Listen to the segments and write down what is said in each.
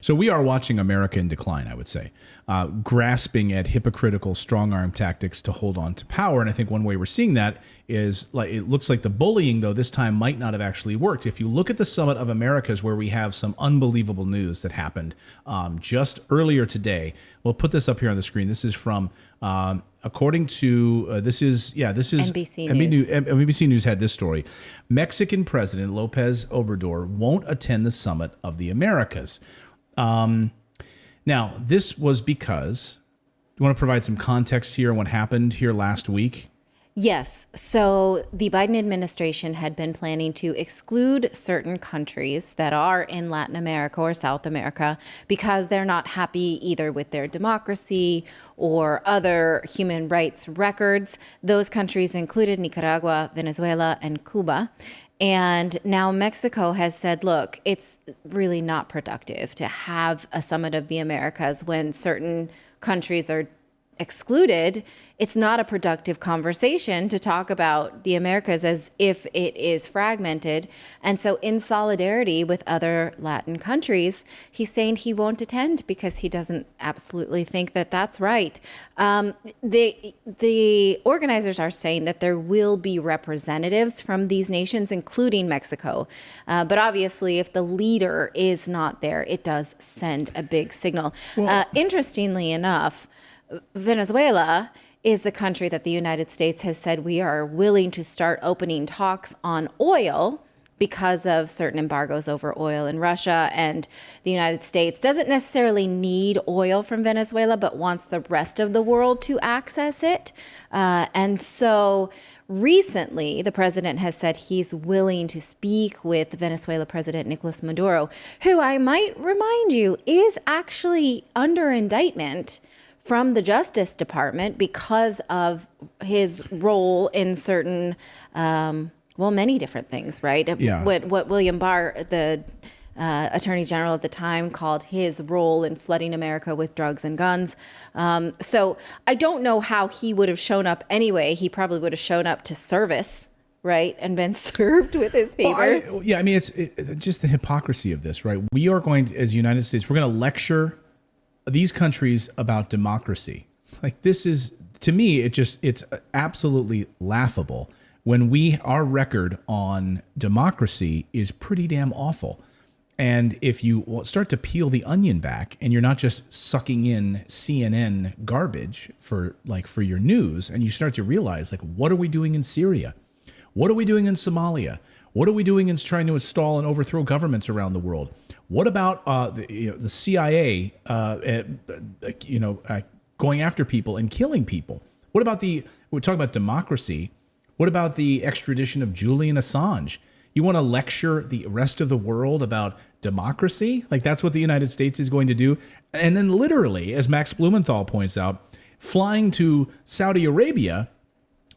So we are watching America in decline, I would say, grasping at hypocritical strong-arm tactics to hold on to power. And I think one way we're seeing that is, like, it looks like the bullying, though, this time might not have actually worked. If you look at the Summit of Americas, where we have some unbelievable news that happened just earlier today. We'll put this up here on the screen. This is from, according to, this is NBC News. NBC News had this story. Mexican President Lopez Obrador won't attend the Summit of the Americas. Now, this was because, you want to provide some context here on what happened here last week? Yes. So the Biden administration had been planning to exclude certain countries that are in Latin America or South America because they're not happy either with their democracy or other human rights records. Those countries included Nicaragua, Venezuela, and Cuba. And now Mexico has said, look, it's really not productive to have a Summit of the Americas when certain countries are excluded. It's not a productive conversation to talk about the Americas as if it is fragmented. And so in solidarity with other Latin countries, he's saying he won't attend because he doesn't absolutely think that that's right. The organizers are saying that there will be representatives from these nations, including Mexico. But obviously, if the leader is not there, it does send a big signal. Well, interestingly enough, Venezuela is the country that the United States has said we are willing to start opening talks on oil because of certain embargoes over oil in Russia. And the United States doesn't necessarily need oil from Venezuela, but wants the rest of the world to access it. And so recently, the president has said he's willing to speak with Venezuela President Nicolas Maduro, who, I might remind you, is actually under indictment from the Justice Department because of his role in certain, many different things, right? Yeah. What William Barr, the Attorney General at the time, called his role in flooding America with drugs and guns. So I don't know how he would have shown up anyway. He probably would have shown up to service, right, and been served with his papers. It's just the hypocrisy of this, right? We are going to, as United States, we're going to lecture these countries about democracy. Like, this is, to me, it's absolutely laughable when our record on democracy is pretty damn awful. And if you start to peel the onion back and you're not just sucking in CNN garbage for your news, and you start to realize, like, what are we doing in Syria? What are we doing in Somalia? What are we doing in trying to install and overthrow governments around the world? What about the CIA, going after people and killing people? What about we're talking about democracy. What about the extradition of Julian Assange? You want to lecture the rest of the world about democracy? Like, that's what the United States is going to do? And then literally, as Max Blumenthal points out, flying to Saudi Arabia,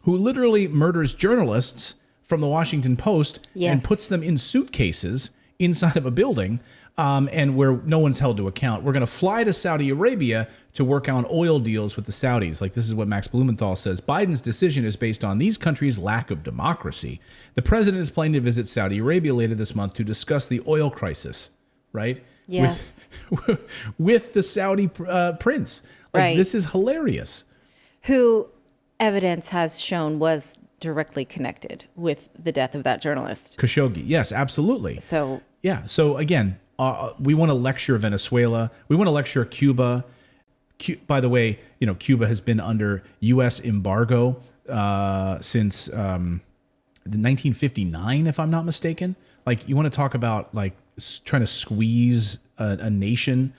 who literally murders journalists from the Washington Post and puts them in suitcases inside of a building, and where no one's held to account. We're going to fly to Saudi Arabia to work on oil deals with the Saudis. Like, this is what Max Blumenthal says. Biden's decision is based on these countries' lack of democracy. The president is planning to visit Saudi Arabia later this month to discuss the oil crisis, right? Yes. With the Saudi prince. Like, right. This is hilarious. Who evidence has shown was directly connected with the death of that journalist. Khashoggi. Yes, absolutely. So again, we want to lecture Venezuela. We want to lecture Cuba. By the way, Cuba has been under U.S. embargo since 1959, if I'm not mistaken. Like, you want to talk about, like, trying to squeeze a nation,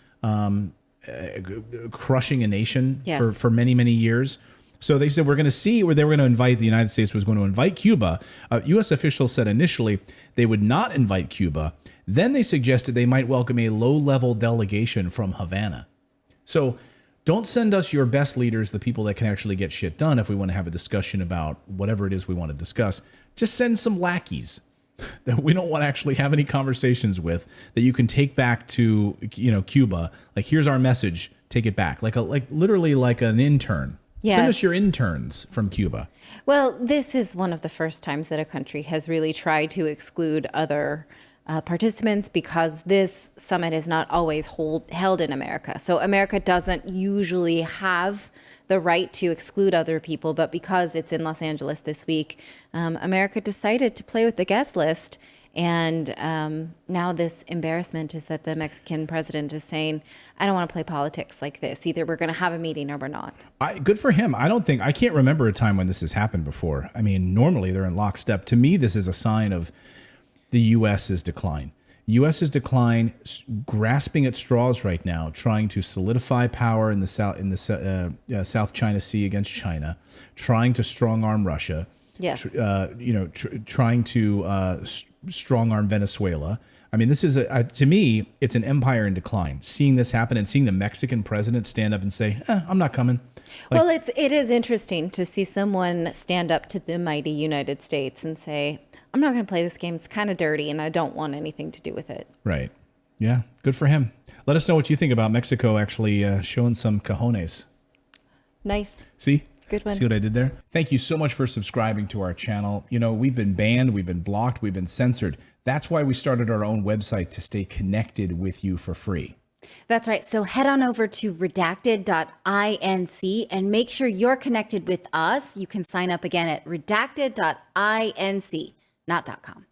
crushing a nation for many, many years. So they said, we're going to see where they were going to invite, the United States was going to invite Cuba. U.S. officials said initially they would not invite Cuba. Then they suggested they might welcome a low-level delegation from Havana. So don't send us your best leaders, the people that can actually get shit done, if we want to have a discussion about whatever it is we want to discuss. Just send some lackeys that we don't want to actually have any conversations with, that you can take back to, Cuba. Like, here's our message, take it back. Like literally like an intern. Yes. Send us your interns from Cuba. Well, this is one of the first times that a country has really tried to exclude other participants because this summit is not always held in America. So America doesn't usually have the right to exclude other people, but because it's in Los Angeles this week, America decided to play with the guest list. And now this embarrassment is that the Mexican president is saying, I don't want to play politics like this. Either we're going to have a meeting or we're not. Good for him. I can't remember a time when this has happened before. I mean, normally they're in lockstep. To me, this is a sign of the U.S.'s decline. U.S.'s decline, grasping at straws right now, trying to solidify power in the South China Sea against China, trying to strong arm Russia. Yes. Trying to strong arm Venezuela. I mean, this is to me, it's an empire in decline. Seeing this happen and seeing the Mexican president stand up and say, "I'm not coming." Well, it is interesting to see someone stand up to the mighty United States and say, I'm not going to play this game. It's kind of dirty and I don't want anything to do with it. Right. Yeah. Good for him. Let us know what you think about Mexico actually showing some cojones. Nice. See? Good one. See what I did there? Thank you so much for subscribing to our channel. You know, we've been banned, we've been blocked, we've been censored. That's why we started our own website, to stay connected with you for free. That's right. So head on over to redacted.inc and make sure you're connected with us. You can sign up again at redacted.inc, not .com.